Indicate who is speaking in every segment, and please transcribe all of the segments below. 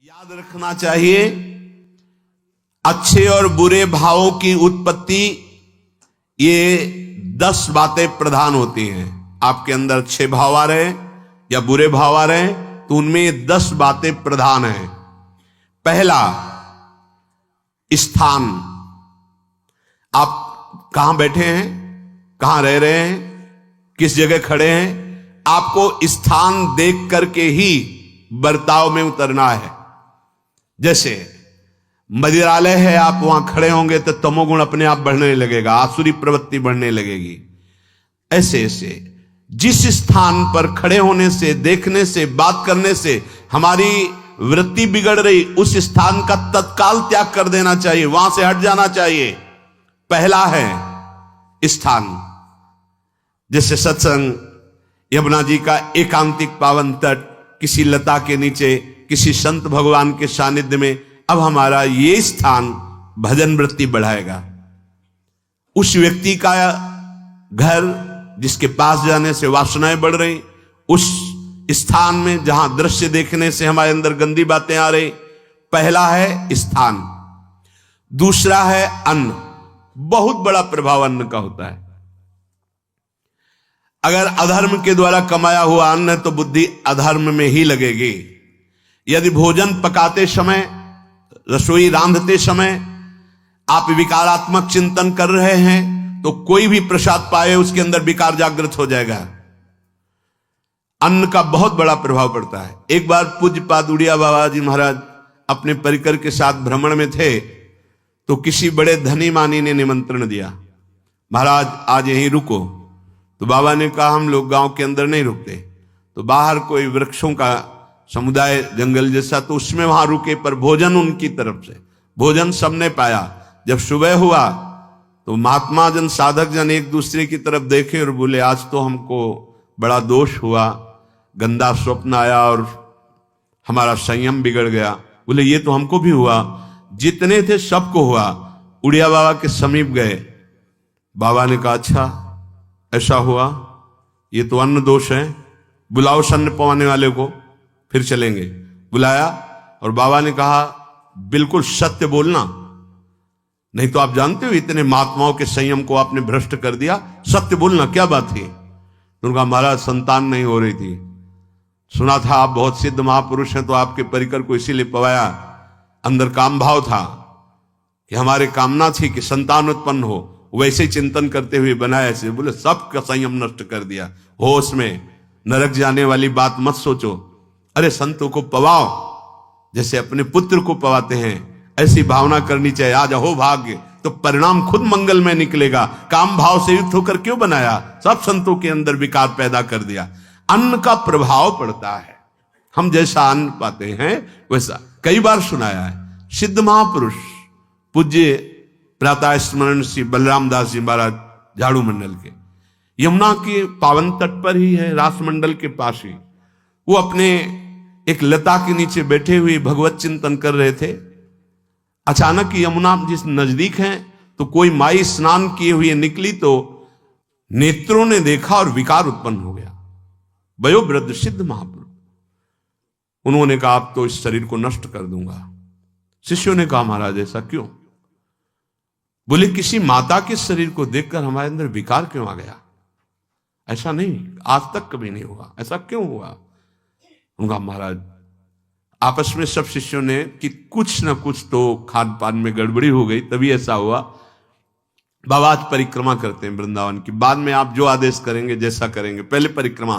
Speaker 1: याद रखना चाहिए, अच्छे और बुरे भावों की उत्पत्ति, ये 10 बातें प्रधान होती हैं। आपके अंदर अच्छे भाव आ रहे या बुरे भाव आ रहे तो उनमें 10 बातें प्रधान हैं। पहला, स्थान। आप कहां बैठे हैं, कहां रह रहे हैं, किस जगह खड़े हैं, आपको स्थान देख करके ही बर्ताव में उतरना है। जैसे मंदिरालय है, आप वहां खड़े होंगे तो तमोगुण अपने आप बढ़ने लगेगा, आसुरी प्रवृत्ति बढ़ने लगेगी। ऐसे ऐसे जिस स्थान पर खड़े होने से, देखने से, बात करने से हमारी वृत्ति बिगड़ रही, उस स्थान का तत्काल त्याग कर देना चाहिए, वहां से हट जाना चाहिए। पहला है स्थान। जैसे सत्संग, यमुना जी का एकांतिक पावन तट, किसी लता के नीचे, किसी संत भगवान के सानिध्य में, अब हमारा ये स्थान भजन वृत्ति बढ़ाएगा। उस व्यक्ति का घर जिसके पास जाने से वासनाएं बढ़ रही, उस स्थान में जहां दृश्य देखने से हमारे अंदर गंदी बातें आ रही, पहला है स्थान। दूसरा है अन्न। बहुत बड़ा प्रभाव अन्न का होता है। अगर अधर्म के द्वारा कमाया हुआ अन्न है तो बुद्धि अधर्म में ही लगेगी। यदि भोजन पकाते समय, रसोई रांधते समय आप विकारात्मक चिंतन कर रहे हैं तो कोई भी प्रसाद पाए उसके अंदर विकार जागृत हो जाएगा। अन्न का बहुत बड़ा प्रभाव पड़ता है। एक बार पूज्यपाद उड़िया बाबा जी महाराज अपने परिकर के साथ भ्रमण में थे तो किसी बड़े धनी मानी ने निमंत्रण दिया, महाराज आज यहीं रुको। तो बाबा ने कहा हम लोग गांव के अंदर नहीं रुकते, तो बाहर कोई वृक्षों का समुदाय, जंगल जैसा, तो उसमें वहां रुके, पर भोजन उनकी तरफ से, भोजन सबने पाया। जब सुबह हुआ तो महात्मा जन, साधक जन एक दूसरे की तरफ देखे और बोले आज तो हमको बड़ा दोष हुआ, गंदा स्वप्न आया और हमारा संयम बिगड़ गया। बोले ये तो हमको भी हुआ, जितने थे सबको हुआ। उड़िया बाबा के समीप गए, बाबा ने कहा अच्छा ऐसा हुआ, ये तो अन्न दोष है, बुलाओ सन्न पवाने वाले को, फिर चलेंगे। बुलाया और बाबा ने कहा बिल्कुल सत्य बोलना, नहीं तो आप जानते हो इतने महात्माओं के संयम को आपने भ्रष्ट कर दिया, सत्य बोलना क्या बात थी। उनका महाराज संतान नहीं हो रही थी, सुना था आप बहुत सिद्ध महापुरुष हैं तो आपके परिकर को इसीलिए पवाया, अंदर काम भाव था कि हमारे कामना थी कि संतान उत्पन्न हो, वैसे चिंतन करते हुए बनाया ऐसे। बोले सबका संयम नष्ट कर दिया, होश में, नरक जाने वाली बात मत सोचो। अरे संतों को पवाओ जैसे अपने पुत्र को पवाते हैं, ऐसी भावना करनी चाहिए। आज हो भाग्य तो परिणाम खुद मंगल में निकलेगा। काम भाव से युक्त होकर क्यों बनाया, सब संतों के अंदर विकार पैदा कर दिया। अन्न का प्रभाव पड़ता है, हम जैसा अन्न पाते हैं वैसा। कई बार सुनाया है, सिद्ध महापुरुष पूज्य प्रातः स्मरण श्री बलराम दास जी महाराज झाड़ू मंडल के, यमुना के पावन तट पर ही है, रास मंडल के पास ही, वो अपने एक लता के नीचे बैठे हुए भगवत चिंतन कर रहे थे। अचानक यमुना जिस नजदीक है तो कोई माई स्नान किए हुए निकली तो नेत्रों ने देखा और विकार उत्पन्न हो गया। वयोवृद्ध सिद्ध महापुरुष, उन्होंने कहा आप तो इस शरीर को नष्ट कर दूंगा। शिष्यों ने कहा महाराज ऐसा क्यों। बोले किसी माता के शरीर को देखकर हमारे अंदर विकार क्यों आ गया, ऐसा नहीं, आज तक कभी नहीं हुआ, ऐसा क्यों हुआ। उनका महाराज आपस में सब शिष्यों ने कि कुछ ना कुछ तो खान पान में गड़बड़ी हो गई तभी ऐसा हुआ। बाबा आज परिक्रमा करते हैं वृंदावन की, बाद में आप जो आदेश करेंगे जैसा करेंगे, पहले परिक्रमा।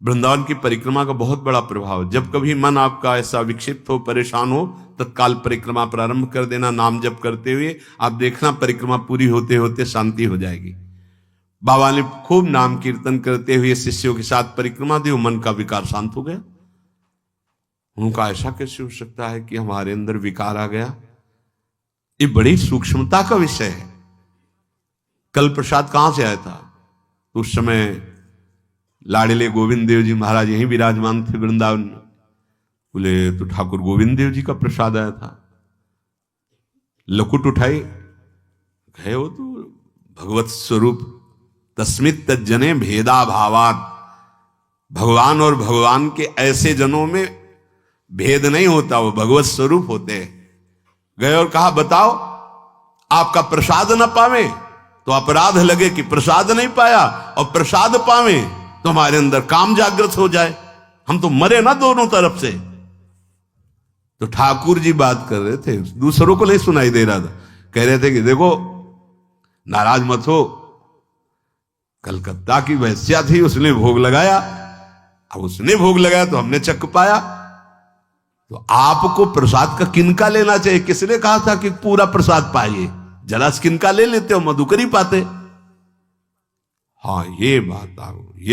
Speaker 1: वृंदावन की परिक्रमा का बहुत बड़ा प्रभाव, जब कभी मन आपका ऐसा विक्षिप्त हो, परेशान हो, तत्काल परिक्रमा प्रारंभ कर देना, नाम जप करते हुए। आप देखना परिक्रमा पूरी होते होते शांति हो जाएगी। बाबा ने खूब नाम कीर्तन करते हुए शिष्यों के साथ परिक्रमा दी, मन का विकार शांत हो गया। उनका ऐसा कैसे हो सकता है कि हमारे अंदर विकार आ गया, ये बड़ी सूक्ष्मता का विषय है। कल प्रसाद कहां से आया था, तो उस समय लाडले गोविंद देव जी महाराज यहीं विराजमान थे वृंदावन में। बोले तो ठाकुर गोविंद देव जी का प्रसाद आया था। लकुट उठाई, गए वो तो भगवत स्वरूप तस्मित तज्जने भेदा भावात, भगवान और भगवान के ऐसे जनों में भेद नहीं होता, वो भगवत स्वरूप होते हैं। गए और कहा बताओ आपका प्रसाद न पावे तो अपराध लगे कि प्रसाद नहीं पाया, और प्रसाद पावे तो हमारे अंदर काम जागृत हो जाए, हम तो मरे ना दोनों तरफ से। तो ठाकुर जी बात कर रहे थे, दूसरों को नहीं सुनाई दे रहा था। कह रहे थे कि देखो नाराज मत हो, कलकत्ता की वैश्या थी, उसने भोग लगाया, अब उसने भोग लगाया तो हमने चख पाया, तो आपको प्रसाद का किनका लेना चाहिए? किसने कहा था कि पूरा प्रसाद पाइए? जरा किनका ले लेते हो, मधुकर ही पाते। हाँ ये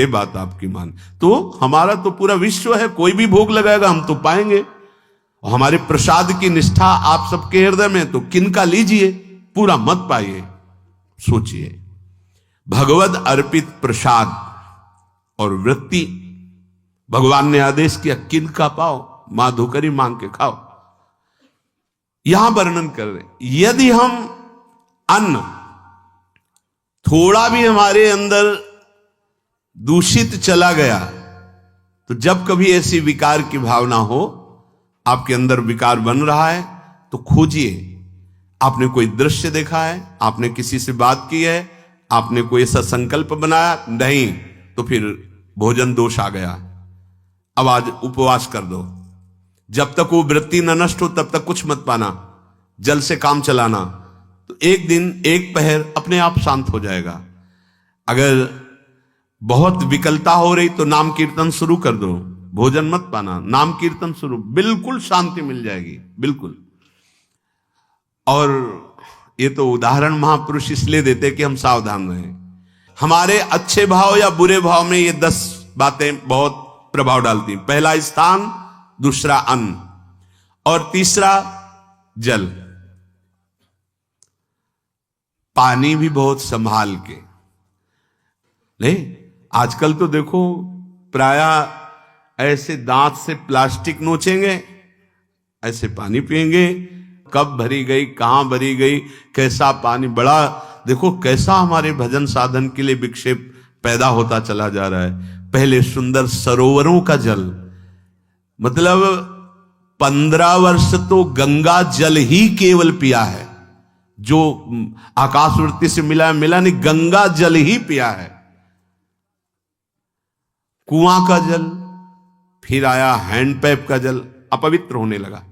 Speaker 1: बात आपकी मान, तो हमारा तो पूरा विश्व है, कोई भी भोग लगाएगा हम तो पाएंगे। और हमारे प्रसाद की निष्ठा आप सबके हृदय में, तो किनका लीजिए, पूरा मत पाइए। सोचिए, भगवद अर्पित प्रसाद और वृत्ति भगवान ने आदेश किया किनका पाओ, माधुकरी मांग के खाओ। यहां वर्णन कर रहे, यदि हम अन्न थोड़ा भी हमारे अंदर दूषित चला गया, तो जब कभी ऐसी विकार की भावना हो, आपके अंदर विकार बन रहा है, तो खोजिए। आपने कोई दृश्य देखा है, आपने किसी से बात की है, आपने कोई ऐसा संकल्प बनाया, नहीं, तो फिर भोजन दोष आ गया। अब आज उपवास कर दो, जब तक वो वृत्ति न नष्ट हो तब तक कुछ मत पाना, जल से काम चलाना, तो एक दिन एक पहर अपने आप शांत हो जाएगा। अगर बहुत विकलता हो रही तो नाम कीर्तन शुरू कर दो, भोजन मत पाना, नाम कीर्तन शुरू, बिल्कुल शांति मिल जाएगी, बिल्कुल। और ये तो उदाहरण महापुरुष इसलिए देते कि हम सावधान रहें। हमारे अच्छे भाव या बुरे भाव में ये 10 बातें बहुत प्रभाव डालती। पहला स्थान, दूसरा अन्न, और तीसरा जल। पानी भी बहुत संभाल के। नहीं, आजकल तो देखो प्रायः ऐसे दांत से प्लास्टिक नोचेंगे, ऐसे पानी पिएंगे, कब भरी गई, कहां भरी गई, कैसा पानी, बड़ा देखो कैसा हमारे भजन साधन के लिए विक्षेप पैदा होता चला जा रहा है। पहले सुंदर सरोवरों का जल, मतलब 15 वर्ष तो गंगा जल ही केवल पिया है, जो आकाशवृत्ति से मिला नहीं, गंगा जल ही पिया है। कुआं का जल, फिर आया हैंडपैप का जल, अपवित्र होने लगा।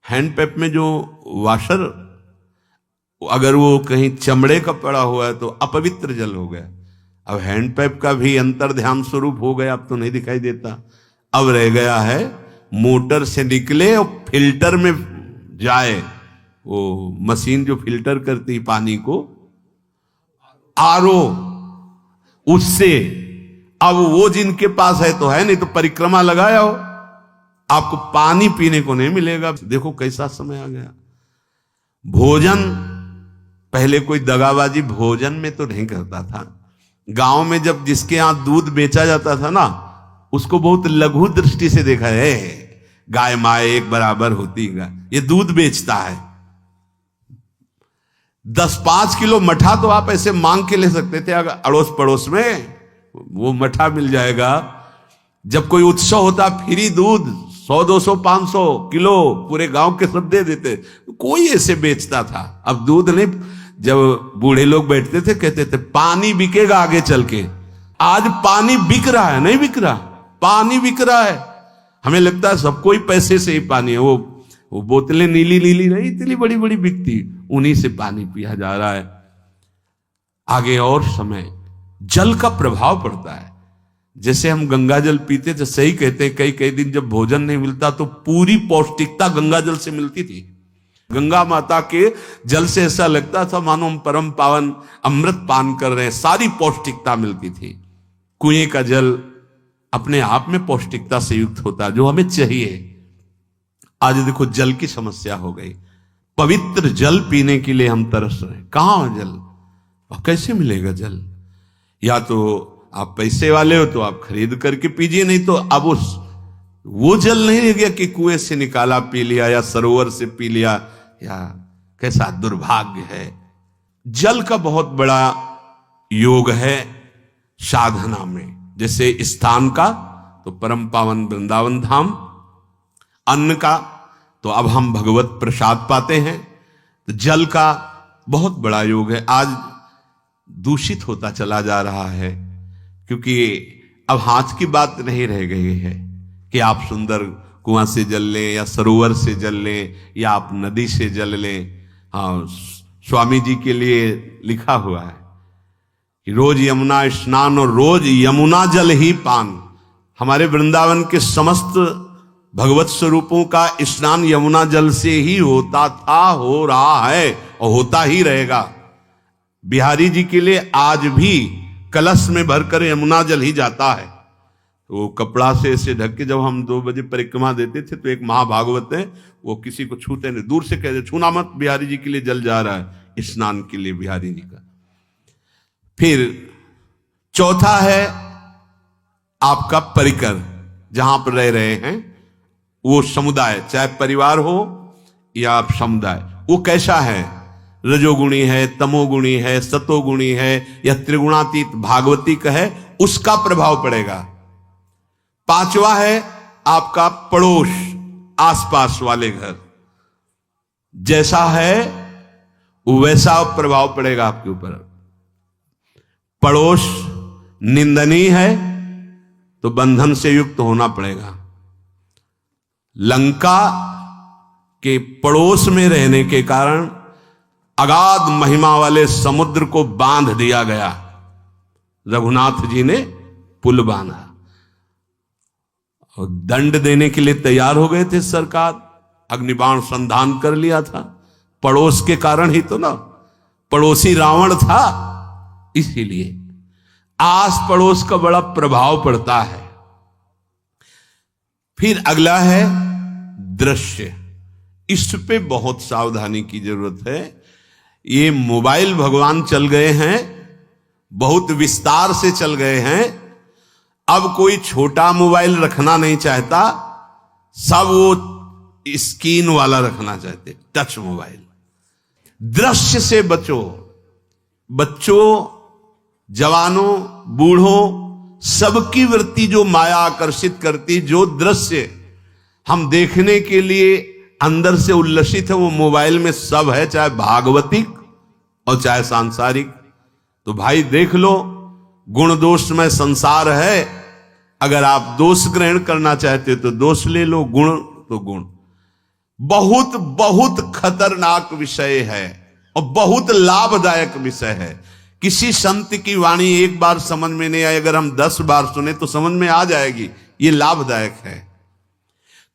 Speaker 1: हैंडपैप में जो वाशर, अगर वो कहीं चमड़े का पड़ा हुआ है तो अपवित्र जल हो गया। अब हैंडपैप का भी अंतर ध्यान स्वरूप हो गया, अब तो नहीं दिखाई देता। अब रह गया है मोटर से निकले और फिल्टर में जाए, वो मशीन जो फिल्टर करती पानी को, आरओ, उससे। अब वो जिनके पास है तो है, नहीं तो परिक्रमा लगाया हो, आपको पानी पीने को नहीं मिलेगा। देखो कैसा समय आ गया। भोजन, पहले कोई दगाबाजी भोजन में तो नहीं करता था। गांव में जब जिसके यहां दूध बेचा जाता था ना, उसको बहुत लघु दृष्टि से देखा है, गाय माए एक बराबर होती है, ये दूध बेचता है। 10-5 किलो मठा तो आप ऐसे मांग के ले सकते थे, अगर अड़ोस पड़ोस में वो मठा मिल जाएगा। जब कोई उत्सव होता, फ्री दूध 100-200 500 किलो पूरे गांव के सब दे देते, कोई ऐसे बेचता था। अब दूध नहीं, जब बूढ़े लोग बैठते थे कहते थे पानी बिकेगा आगे चल के। आज पानी बिक रहा है, नहीं बिक रहा, पानी बिक रहा है। हमें लगता है सबको ही पैसे से ही पानी है। वो बोतलें नीली नीली नहीं, इतनी बड़ी बड़ी बिकती, उन्हीं से पानी पिया जा रहा है। आगे और समय जल का प्रभाव पड़ता है। जैसे हम गंगा जल पीते थे, सही कहते हैं, कई कई दिन जब भोजन नहीं मिलता तो पूरी पौष्टिकता गंगा जल से मिलती थी। गंगा माता के जल से ऐसा लगता था मानो हम परम पावन अमृत पान कर रहे हैं, सारी पौष्टिकता मिलती थी। कुएं का जल अपने आप में पौष्टिकता से युक्त होता, जो हमें चाहिए। आज देखो जल की समस्या हो गई, पवित्र जल पीने के लिए हम तरस रहे हैं। कहां जल, और कैसे मिलेगा जल? या तो आप पैसे वाले हो तो आप खरीद करके पीजिए, नहीं तो अब वो जल नहीं रह गया कि कुएं से निकाला पी लिया या सरोवर से पी लिया, या कैसा दुर्भाग्य है। जल का बहुत बड़ा योग है साधना में। जैसे स्थान का तो परम पावन वृंदावन धाम, अन्न का, तो अब हम भगवत प्रसाद पाते हैं। तो जल का बहुत बड़ा योग है। आज दूषित होता चला जा रहा है, क्योंकि अब हाथ की बात नहीं रह गई है कि आप सुंदर कुआं से जल लें या सरोवर से जल लें या आप नदी से जल लें। हाँ, स्वामी जी के लिए लिखा हुआ है कि रोज यमुना स्नान और रोज यमुना जल ही पान। हमारे वृंदावन के समस्त भगवत स्वरूपों का स्नान यमुना जल से ही होता था, हो रहा है और होता ही रहेगा। बिहारी जी के लिए आज भी कलश में भरकर यमुना जल ही जाता है। तो कपड़ा से ऐसे ढक के जब हम 2 बजे परिक्रमा देते थे, तो एक महाभागवत है, वो किसी को छूते नहीं, दूर से कहते छूना मत, बिहारी जी के लिए जल जा रहा है स्नान के लिए बिहारी जी का। फिर चौथा है आपका परिकर, जहां पर रह रहे हैं वो समुदाय, चाहे परिवार हो या समुदाय, वो कैसा है, रजोगुणी है, तमोगुणी है, सतोगुणी है या त्रिगुणातीत भागवतिक है, उसका प्रभाव पड़ेगा। पांचवा है आपका पड़ोस, आसपास वाले घर, जैसा है वैसा प्रभाव पड़ेगा आपके ऊपर। पड़ोस निंदनीय है तो बंधन से युक्त होना पड़ेगा। लंका के पड़ोस में रहने के कारण अगाध महिमा वाले समुद्र को बांध दिया गया। रघुनाथ जी ने पुल बांधा और दंड देने के लिए तैयार हो गए थे सरकार, अग्निबाण संधान कर लिया था, पड़ोस के कारण ही तो ना, पड़ोसी रावण था। इसीलिए आस पड़ोस का बड़ा प्रभाव पड़ता है। फिर अगला है दृश्य, इस पे बहुत सावधानी की जरूरत है। ये मोबाइल भगवान चल गए हैं, बहुत विस्तार से चल गए हैं। अब कोई छोटा मोबाइल रखना नहीं चाहता, सब वो स्क्रीन वाला रखना चाहते, टच मोबाइल। दृश्य से बचो, बच्चों, जवानों, बूढ़ों, सबकी वृत्ति जो माया आकर्षित करती, जो दृश्य हम देखने के लिए अंदर से उल्लसित है, वो मोबाइल में सब है, चाहे भागवतिक और चाहे सांसारिक। तो भाई देख लो, गुण दोष में संसार है। अगर आप दोष ग्रहण करना चाहते हो तो दोष ले लो, गुण तो गुण। बहुत बहुत खतरनाक विषय है और बहुत लाभदायक विषय है। किसी संत की वाणी एक बार समझ में नहीं आई, अगर हम 10 बार सुने तो समझ में आ जाएगी, ये लाभदायक है।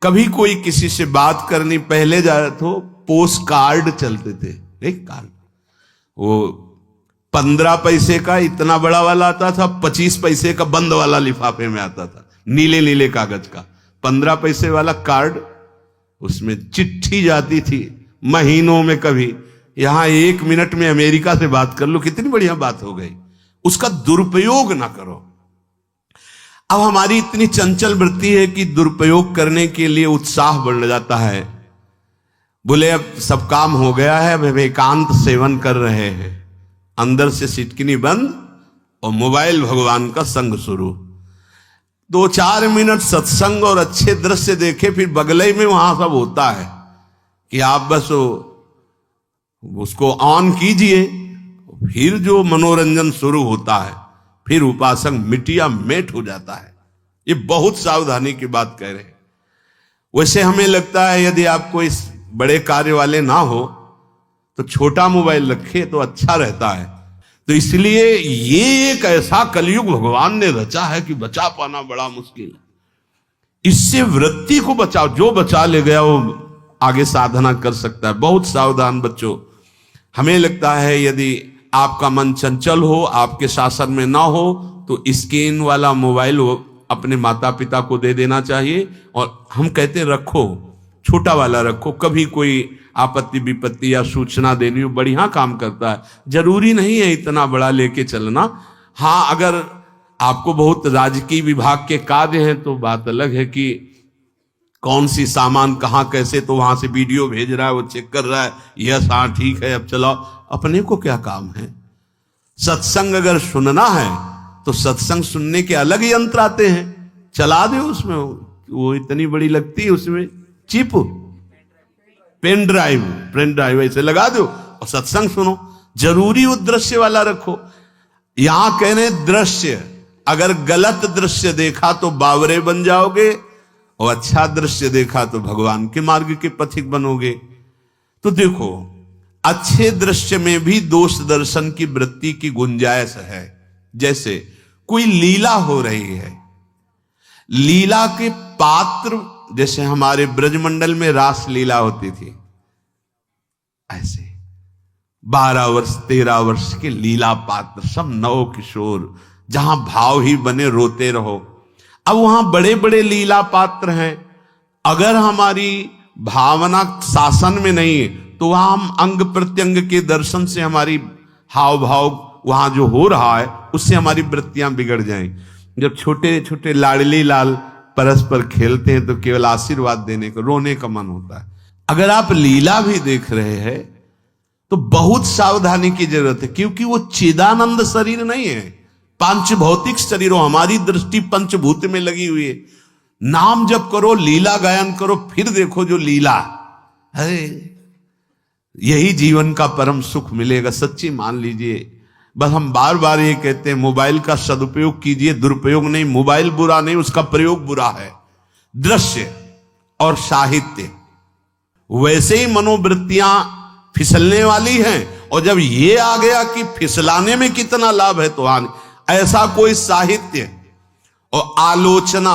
Speaker 1: कभी कोई किसी से बात करनी, पहले जाए तो पोस्ट कार्ड चलते थे, एक कार्ड, वो 15 पैसे का इतना बड़ा वाला आता था, 25 पैसे का बंद वाला लिफाफे में आता था, नीले नीले कागज का 15 पैसे वाला कार्ड। उसमें चिट्ठी जाती थी महीनों में, कभी यहां 1 मिनट में अमेरिका से बात कर लो, कितनी बढ़िया बात हो गई। उसका दुरुपयोग ना करो। अब हमारी इतनी चंचल वृत्ति है कि दुरुपयोग करने के लिए उत्साह बढ़ जाता है। बोले अब सब काम हो गया है, अब एकांत सेवन कर रहे हैं, अंदर से सिटकिनी बंद और मोबाइल भगवान का संग शुरू। 2-4 मिनट सत्संग और अच्छे दृश्य देखे, फिर बगले में वहां सब होता है कि आप बस उसको ऑन कीजिए, फिर जो मनोरंजन शुरू होता है, फिर उपासक मिटिया मेट हो जाता है। ये बहुत सावधानी की बात कह रहे हैं। वैसे हमें लगता है यदि आपको इस बड़े कार्य वाले ना हो तो छोटा मोबाइल रखे तो अच्छा रहता है। तो इसलिए ये एक ऐसा कलयुग भगवान ने रचा है कि बचा पाना बड़ा मुश्किल है। इससे वृत्ति को बचाओ, जो बचा ले गया वो आगे साधना कर सकता है। बहुत सावधान बच्चों। हमें लगता है यदि आपका मन चंचल हो, आपके शासन में ना हो, तो स्क्रीन वाला मोबाइल अपने माता पिता को दे देना चाहिए। और हम कहते रखो, छोटा वाला रखो, कभी कोई आपत्ति विपत्ति या सूचना देनी हो, बढ़िया काम करता है। जरूरी नहीं है इतना बड़ा लेके चलना। हाँ, अगर आपको बहुत राजकीय विभाग के कार्य हैं तो बात अलग है कि कौन सी सामान कहाँ कैसे, तो वहां से वीडियो भेज रहा है, वो चेक कर रहा है, यस हाँ ठीक है अब चलाओ। अपने को क्या काम है? सत्संग अगर सुनना है तो सत्संग सुनने के अलग यंत्र आते हैं, चला दे उसमें, वो इतनी बड़ी लगती है, उसमें चिप, पेन ड्राइव ऐसे लगा दो और सत्संग सुनो। जरूरी वो दृश्य वाला रखो। यहां कह रहे दृश्य, अगर गलत दृश्य देखा तो बावरे बन जाओगे और अच्छा दृश्य देखा तो भगवान के मार्ग के पथिक बनोगे। तो देखो, अच्छे दृश्य में भी दोष दर्शन की वृत्ति की गुंजाइश है। जैसे कोई लीला हो रही है, लीला के पात्र, जैसे हमारे ब्रजमंडल में रास लीला होती थी, ऐसे 12 वर्ष 13 वर्ष के लीला पात्र, सब नव किशोर, जहां भाव ही बने रोते रहो। अब वहां बड़े बड़े लीला पात्र हैं, अगर हमारी भावना शासन में नहीं है तो वहां हम अंग प्रत्यंग के दर्शन से हमारी हाव भाव वहां जो हो रहा है उससे हमारी वृत्तियां बिगड़ जाएं। जब छोटे छोटे लाडली लाल परस्पर खेलते हैं तो केवल आशीर्वाद देने को, रोने का मन होता है। अगर आप लीला भी देख रहे हैं तो बहुत सावधानी की जरूरत है, क्योंकि वो चिदानंद शरीर नहीं है, पांच भौतिक शरीरों, हमारी दृष्टि पंचभूत में लगी हुई है। नाम जप करो, लीला गायन करो, फिर देखो जो लीला है, यही जीवन का परम सुख मिलेगा। सच्ची मान लीजिए। बस हम बार बार ये कहते हैं, मोबाइल का सदुपयोग कीजिए, दुरुपयोग नहीं। मोबाइल बुरा नहीं, उसका प्रयोग बुरा है। दृश्य और साहित्य, वैसे ही मनोवृत्तियां फिसलने वाली हैं, और जब ये आ गया कि फिसलाने में कितना लाभ है तो ऐसा कोई साहित्य और आलोचना,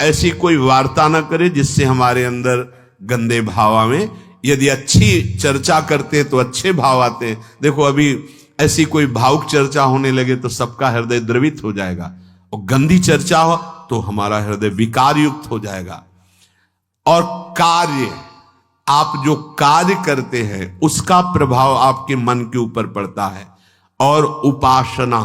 Speaker 1: ऐसी कोई वार्ता ना करे जिससे हमारे अंदर गंदे भाव आवे। यदि अच्छी चर्चा करते तो अच्छे भाव आते हैं। देखो, अभी ऐसी कोई भावुक चर्चा होने लगे तो सबका हृदय द्रवित हो जाएगा, और गंदी चर्चा हो तो हमारा हृदय विकार युक्त हो जाएगा। और कार्य, आप जो कार्य करते हैं उसका प्रभाव आपके मन के ऊपर पड़ता है। और उपासना,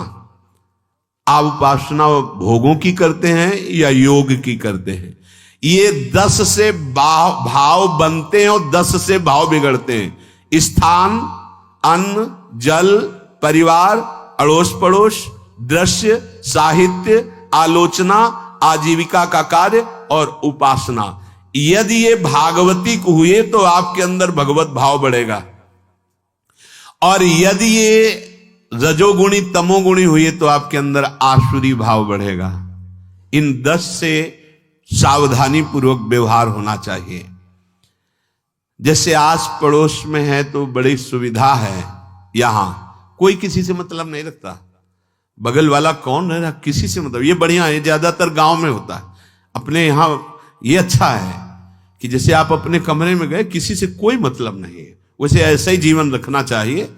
Speaker 1: आप उपासना भोगों की करते हैं या योग की करते हैं, ये 10 से भाव बनते हैं और 10 से भाव बिगड़ते हैं। स्थान, अन्न, जल, परिवार, अड़ोस पड़ोस, दृश्य, साहित्य, आलोचना, आजीविका का कार्य और उपासना। यदि ये भागवतिक हुए तो आपके अंदर भगवत भाव बढ़ेगा, और यदि ये रजोगुणी तमोगुणी हुए तो आपके अंदर आसुरी भाव बढ़ेगा। इन 10 से सावधानी पूर्वक व्यवहार होना चाहिए। जैसे आस पड़ोस में है तो बड़ी सुविधा है, यहां कोई किसी से मतलब नहीं रखता, बगल वाला कौन रह रहा किसी से मतलब, ये बढ़िया है। ज्यादातर गांव में होता है। अपने यहां ये अच्छा है कि जैसे आप अपने कमरे में गए, किसी से कोई मतलब नहीं है, वैसे ऐसा ही जीवन रखना चाहिए।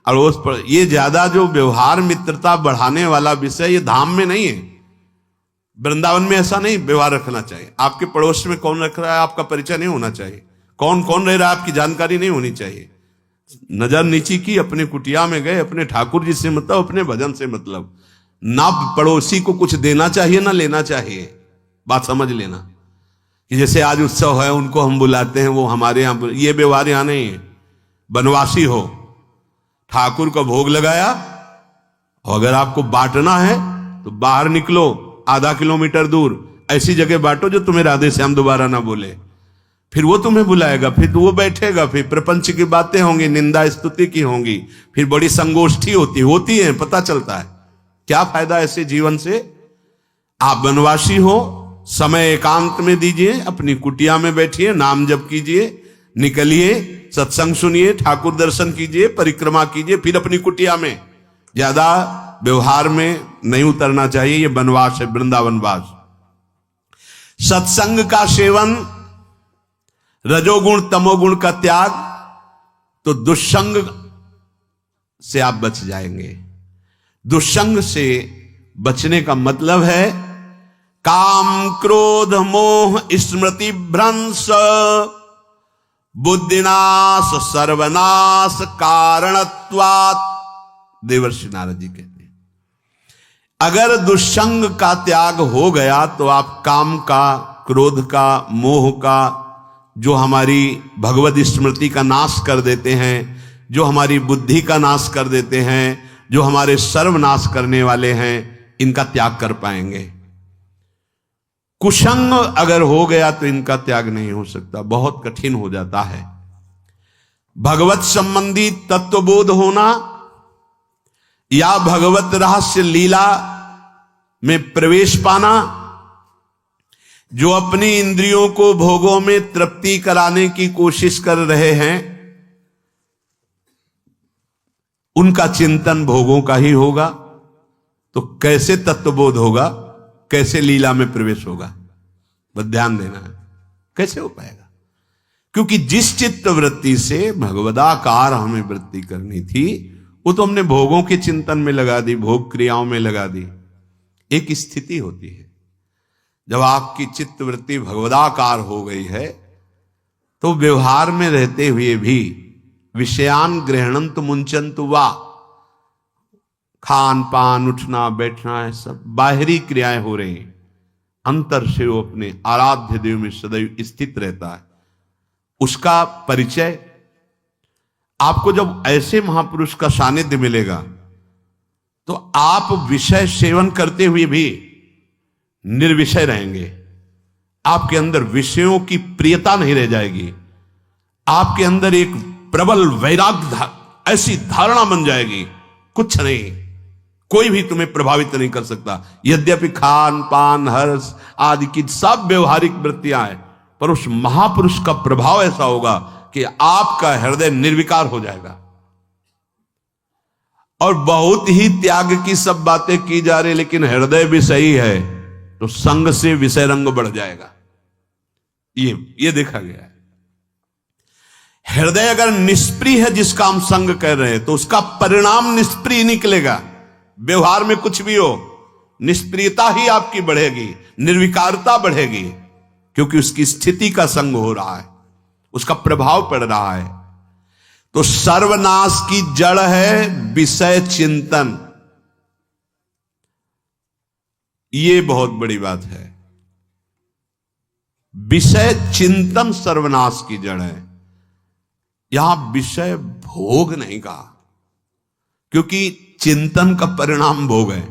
Speaker 1: और उस पर ये ज्यादा जो व्यवहार मित्रता बढ़ाने वाला विषय, ये धाम में नहीं है, वृंदावन में ऐसा नहीं व्यवहार रखना चाहिए। आपके पड़ोस में कौन रख रहा है आपका परिचय नहीं होना चाहिए, कौन कौन रह रहा है आपकी जानकारी नहीं होनी चाहिए। नजर नीची की, अपने कुटिया में गए, अपने ठाकुर जी से मतलब, अपने भजन से मतलब। ना पड़ोसी को कुछ देना चाहिए ना लेना चाहिए। बात समझ लेना कि जैसे आज उत्सव है, उनको हम बुलाते हैं, वो हमारे यहाँ, ये व्यवहार यहाँ नहीं है। बनवासी हो, ठाकुर का भोग लगाया, और अगर आपको बांटना है तो बाहर निकलो, आधा किलोमीटर दूर ऐसी जगह बांटो जो तुम्हें राधे श्याम दोबारा ना बोले, फिर वो तुम्हें बुलाएगा, फिर वो बैठेगा, फिर प्रपंच की बातें होंगी, निंदा स्तुति की होंगी, फिर बड़ी संगोष्ठी होती है, पता चलता है। क्या फायदा ऐसे जीवन से? आप वनवासी हो, समय एकांत में दीजिए, अपनी कुटिया में बैठिए, नाम जप कीजिए, निकलिए, सत्संग सुनिए, ठाकुर दर्शन कीजिए, परिक्रमा कीजिए, फिर अपनी कुटिया में। ज्यादा व्यवहार में नहीं उतरना चाहिए, ये वनवास है, वृंदावनवास। सत्संग का सेवन, रजोगुण तमोगुण का त्याग, तो दुष्संग से आप बच जाएंगे। दुष्संग से बचने का मतलब है काम क्रोध मोह स्मृति भ्रंश बुद्धिनाश सर्वनाश कारणत्वात्। देवर्षि नारद जी कहते हैं, अगर दुष्संग का त्याग हो गया तो आप काम का, क्रोध का, मोह का, जो हमारी भगवत स्मृति का नाश कर देते हैं, जो हमारी बुद्धि का नाश कर देते हैं, जो हमारे सर्वनाश करने वाले हैं, इनका त्याग कर पाएंगे। कुसंग अगर हो गया तो इनका त्याग नहीं हो सकता, बहुत कठिन हो जाता है। भगवत संबंधी तत्वबोध होना या भगवत रहस्य लीला में प्रवेश पाना, जो अपनी इंद्रियों को भोगों में तृप्ति कराने की कोशिश कर रहे हैं, उनका चिंतन भोगों का ही होगा, तो कैसे तत्वबोध होगा, कैसे लीला में प्रवेश होगा? बस ध्यान देना है, कैसे हो पाएगा? क्योंकि जिस चित्त वृत्ति से भगवदाकार हमें वृत्ति करनी थी, वो तो हमने भोगों के चिंतन में लगा दी, भोग क्रियाओं में लगा दी। एक स्थिति होती है जब आपकी चित्त वृत्ति भगवदाकार हो गई है, तो व्यवहार में रहते हुए भी विषयान ग्रहणंत मुंचंत वा, खान पान उठना बैठना है सब बाहरी क्रियाएं हो रही हैं, अंतर से वो अपने आराध्य देव में सदैव स्थित रहता है। उसका परिचय आपको जब ऐसे महापुरुष का सानिध्य मिलेगा, तो आप विषय सेवन करते हुए भी निर्विषय रहेंगे। आपके अंदर विषयों की प्रियता नहीं रह जाएगी, आपके अंदर एक प्रबल वैराग्य ऐसी धारणा बन जाएगी, कुछ नहीं, कोई भी तुम्हें प्रभावित नहीं कर सकता। यद्यपि खान पान हर्ष आदि की सब व्यवहारिक वृत्तियां हैं, पर उस महापुरुष का प्रभाव ऐसा होगा कि आपका हृदय निर्विकार हो जाएगा। और बहुत ही त्याग की सब बातें की जा रही, लेकिन हृदय भी सही है, तो संग से विषय रंग बढ़ जाएगा। ये देखा गया है। हृदय अगर निष्प्रिय है, जिसका हम संग कह रहे हैं, तो उसका परिणाम निष्प्रिय निकलेगा। व्यवहार में कुछ भी हो, निष्प्रियता ही आपकी बढ़ेगी, निर्विकारता बढ़ेगी, क्योंकि उसकी स्थिति का संग हो रहा है, उसका प्रभाव पड़ रहा है। तो सर्वनाश की जड़ है विषय चिंतन। ये बहुत बड़ी बात है। विषय चिंतन सर्वनाश की जड़ है। यहां विषय भोग नहीं कहा, क्योंकि चिंतन का परिणाम भोग है।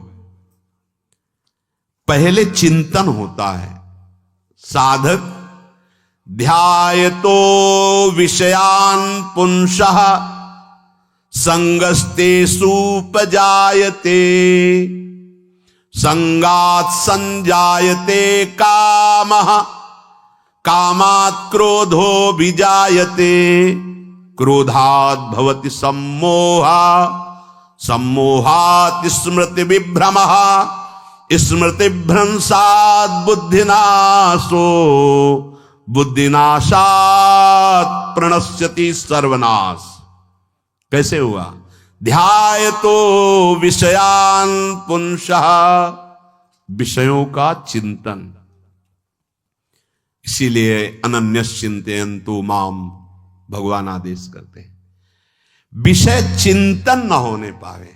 Speaker 1: पहले चिंतन होता है। साधक ध्यायतो विषयान पुंसः संगस्तेषुपजायते संगात् संजायते कामः कामात् क्रोधो विजायते क्रोधात् भवति सम्मोहः सम्मोहात् स्मृति विभ्रमः स्मृति भ्रंशात् बुद्धिनाशो बुद्धिनाशात् प्रणश्यति सर्वनाश। कैसे हुआ? ध्यायतो विषयान पुंसः, विषयों का चिंतन। इसीलिए अनन्यश्चिन्तयन्तु माम भगवान आदेश करते हैं। विषय चिंतन न होने पावे,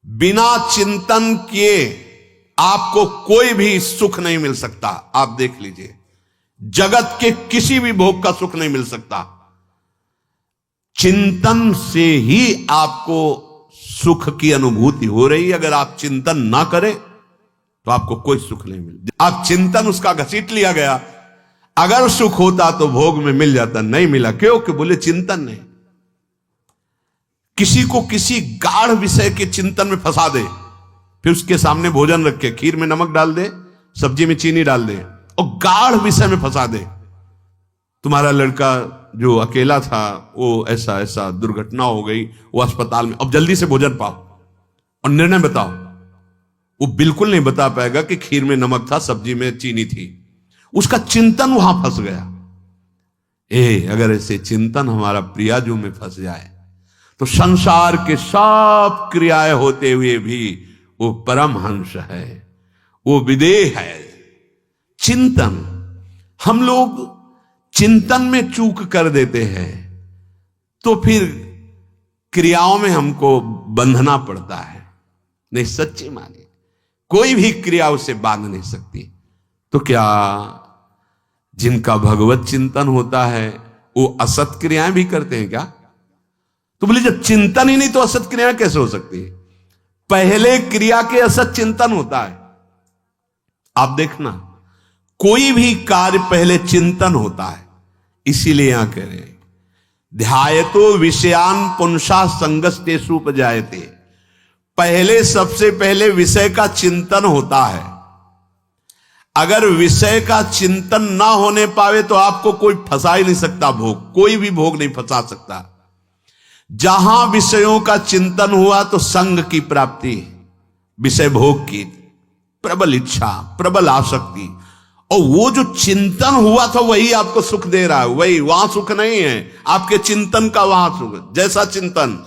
Speaker 1: बिना चिंतन किए आपको कोई भी सुख नहीं मिल सकता। आप देख लीजिए, जगत के किसी भी भोग का सुख नहीं मिल सकता। चिंतन से ही आपको सुख की अनुभूति हो रही है। अगर आप चिंतन ना करें तो आपको कोई सुख नहीं मिल। आप चिंतन उसका घसीट लिया गया। अगर सुख होता तो भोग में मिल जाता, नहीं मिला। क्यों? कि बोले चिंतन नहीं। किसी को किसी गाढ़ विषय के चिंतन में फंसा दे, फिर उसके सामने भोजन रख के खीर में नमक डाल दे, सब्जी में चीनी डाल दे और गाढ़ विषय में फंसा दे। तुम्हारा लड़का जो अकेला था, वो ऐसा ऐसा दुर्घटना हो गई, वो अस्पताल में, अब जल्दी से भोजन पाओ और निर्णय बताओ। वो बिल्कुल नहीं बता पाएगा कि खीर में नमक था, सब्जी में चीनी थी। उसका चिंतन वहां फंस गया। अगर ऐसे चिंतन हमारा प्रियाजू में फंस जाए तो संसार के सब क्रियाएं होते हुए भी वो परमहंस है, वो विदेह है। चिंतन, हम लोग चिंतन में चूक कर देते हैं तो फिर क्रियाओं में हमको बंधना पड़ता है। नहीं, सच्ची माने कोई भी क्रिया उसे बांध नहीं सकती। तो क्या जिनका भगवत चिंतन होता है वो असत क्रियाएं भी करते हैं क्या? तो बोले जब चिंतन ही नहीं तो असत क्रियाएं कैसे हो सकती है? पहले क्रिया के असत चिंतन होता है। आप देखना, कोई भी कार्य पहले चिंतन होता है। इसीलिए यहां कह रहे हैं ध्यायतो विषयान पुंसा संगस्तेषु उपजायते। पहले सबसे पहले विषय का चिंतन होता है। अगर विषय का चिंतन ना होने पावे तो आपको कोई फंसा ही नहीं सकता भोग, कोई भी भोग नहीं फंसा सकता। जहां विषयों का चिंतन हुआ तो संग की प्राप्ति, विषय भोग की प्रबल इच्छा, प्रबल आसक्ति, और वो जो चिंतन हुआ था वही आपको सुख दे रहा है। वही, वहां सुख नहीं है, आपके चिंतन का वहां सुख। जैसा चिंतन,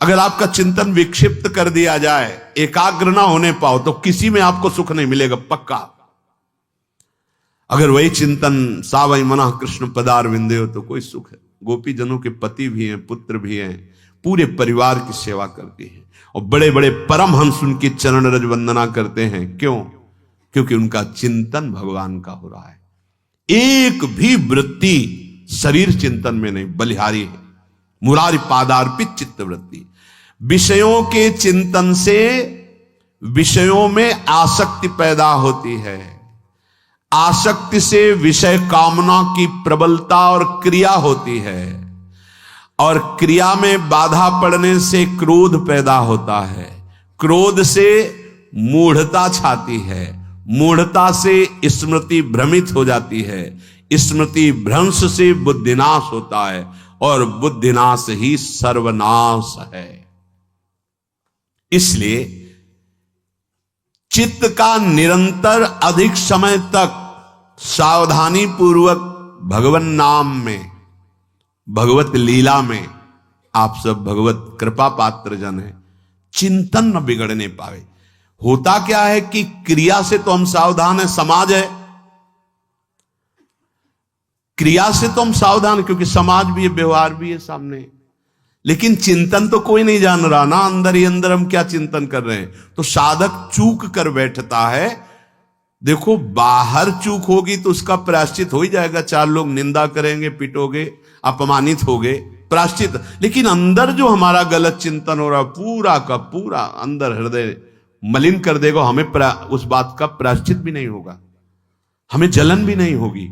Speaker 1: अगर आपका चिंतन विक्षिप्त कर दिया जाए, एकाग्र ना होने पाओ, तो किसी में आपको सुख नहीं मिलेगा पक्का। अगर वही चिंतन सावई मना कृष्ण पदार विंदे हो तो कोई सुख है। गोपी जनों के पति भी हैं, पुत्र भी हैं, पूरे परिवार की सेवा करती हैं, और बड़े बड़े परमहंस उनकी चरण रज वंदना करते हैं। क्यों? क्योंकि उनका चिंतन भगवान का हो रहा है। एक भी वृत्ति शरीर चिंतन में नहीं, बलिहारी है। मुरारी पादार्पित चित्त वृत्ति। विषयों के चिंतन से विषयों में आसक्ति पैदा होती है। आसक्ति से विषय कामना की प्रबलता और क्रिया होती है, और क्रिया में बाधा पड़ने से क्रोध पैदा होता है। क्रोध से मूढ़ता छाती है, मूढ़ता से स्मृति भ्रमित हो जाती है, स्मृति भ्रंश से बुद्धिनाश होता है, और बुद्धिनाश ही सर्वनाश है। इसलिए चित्त का निरंतर अधिक समय तक सावधानी पूर्वक भगवन नाम में, भगवत लीला में, आप सब भगवत कृपा पात्र जन है, चिंतन न बिगड़ने पावे। होता क्या है कि क्रिया से तो हम सावधान है, समाज है, क्रिया से तो हम सावधान, क्योंकि समाज भी है, व्यवहार भी है सामने, लेकिन चिंतन तो कोई नहीं जान रहा ना, अंदर ही अंदर हम क्या चिंतन कर रहे हैं। तो साधक चूक कर बैठता है। देखो, बाहर चूक होगी तो उसका प्रायश्चित हो ही जाएगा, चार लोग निंदा करेंगे, पिटोगे, अपमानित होगे, प्रायश्चित। लेकिन अंदर जो हमारा गलत चिंतन हो रहा, पूरा का पूरा अंदर हृदय मलिन कर देगा। हमें उस बात का प्रायश्चित भी नहीं होगा, हमें जलन भी नहीं होगी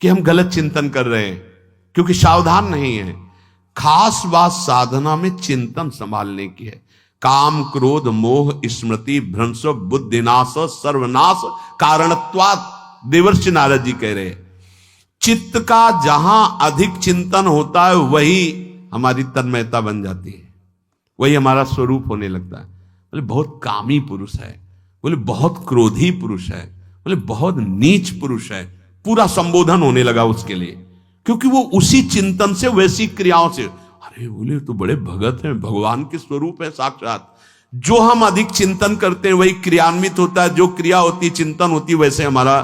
Speaker 1: कि हम गलत चिंतन कर रहे हैं, क्योंकि सावधान नहीं है। खास बात साधना में चिंतन संभालने की है। काम क्रोध मोह स्मृति भ्रंश बुद्धिनाश सर्वनाश कारणत्वात्, देवर्षि नारद जी कह रहे हैं। चित्त का जहां अधिक चिंतन होता है वही हमारी तन्मयता बन जाती है, वही हमारा स्वरूप होने लगता है। बोले बहुत कामी पुरुष है, बोले बहुत क्रोधी पुरुष है, बोले बहुत नीच पुरुष है, पूरा संबोधन होने लगा उसके लिए, क्योंकि वो उसी चिंतन से, वैसी क्रियाओं से। अरे बोले तो बड़े भगत हैं, भगवान के स्वरूप है साक्षात। जो हम अधिक चिंतन करते हैं वही क्रियान्वित होता है, जो क्रिया होती, चिंतन होती, वैसे हमारा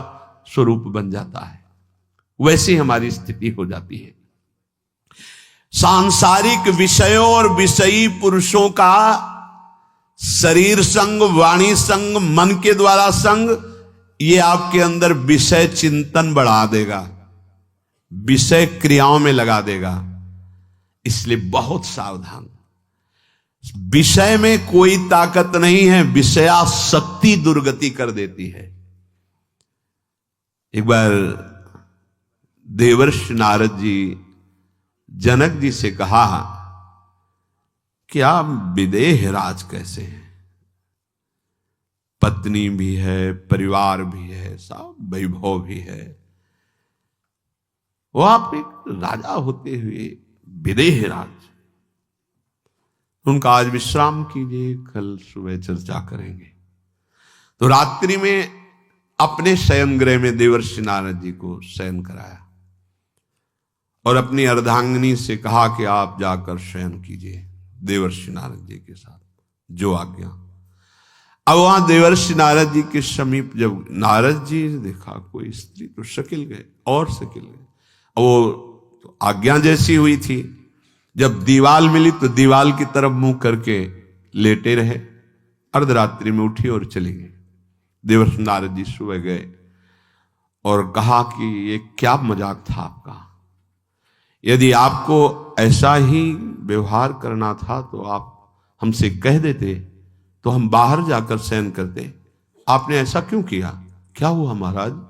Speaker 1: स्वरूप बन जाता है, वैसी हमारी स्थिति हो जाती है। सांसारिक विषयों और विषयी पुरुषों का शरीर संग, वाणी संग, मन के द्वारा संग, ये आपके अंदर विषय चिंतन बढ़ा देगा, विषय क्रियाओं में लगा देगा। इसलिए बहुत सावधान। विषय में कोई ताकत नहीं है, विषयासक्ति दुर्गति कर देती है। एक बार देवर्षि नारद जी जनक जी से कहा कि आप विदेह राज कैसे हैं, पत्नी भी है, परिवार भी है, सब वैभव भी है, वो आप एक राजा होते हुए विदेह राज। उनका आज विश्राम कीजिए, कल सुबह चर्चा करेंगे। तो रात्रि में अपने शयन गृह में देवर्षि नारद जी को शयन कराया और अपनी अर्धांगिनी से कहा कि आप जाकर शयन कीजिए देवर्षि नारद जी के साथ, जो आज्ञा। अब वहां देवर्षि नारद जी के समीप जब नारद जी ने देखा कोई स्त्री, तो शकिल गए और शकिल गए। वो तो आज्ञा जैसी हुई थी, जब दीवाल मिली तो दीवाल की तरफ मुंह करके लेटे रहे। अर्धरात्रि में उठी और चली गई। देवर्षि नारद जी सुबह गए और कहा कि ये क्या मजाक था आपका, यदि आपको ऐसा ही व्यवहार करना था तो आप हमसे कह देते तो हम बाहर जाकर शयन करते, आपने ऐसा क्यों किया, क्या हुआ महाराज?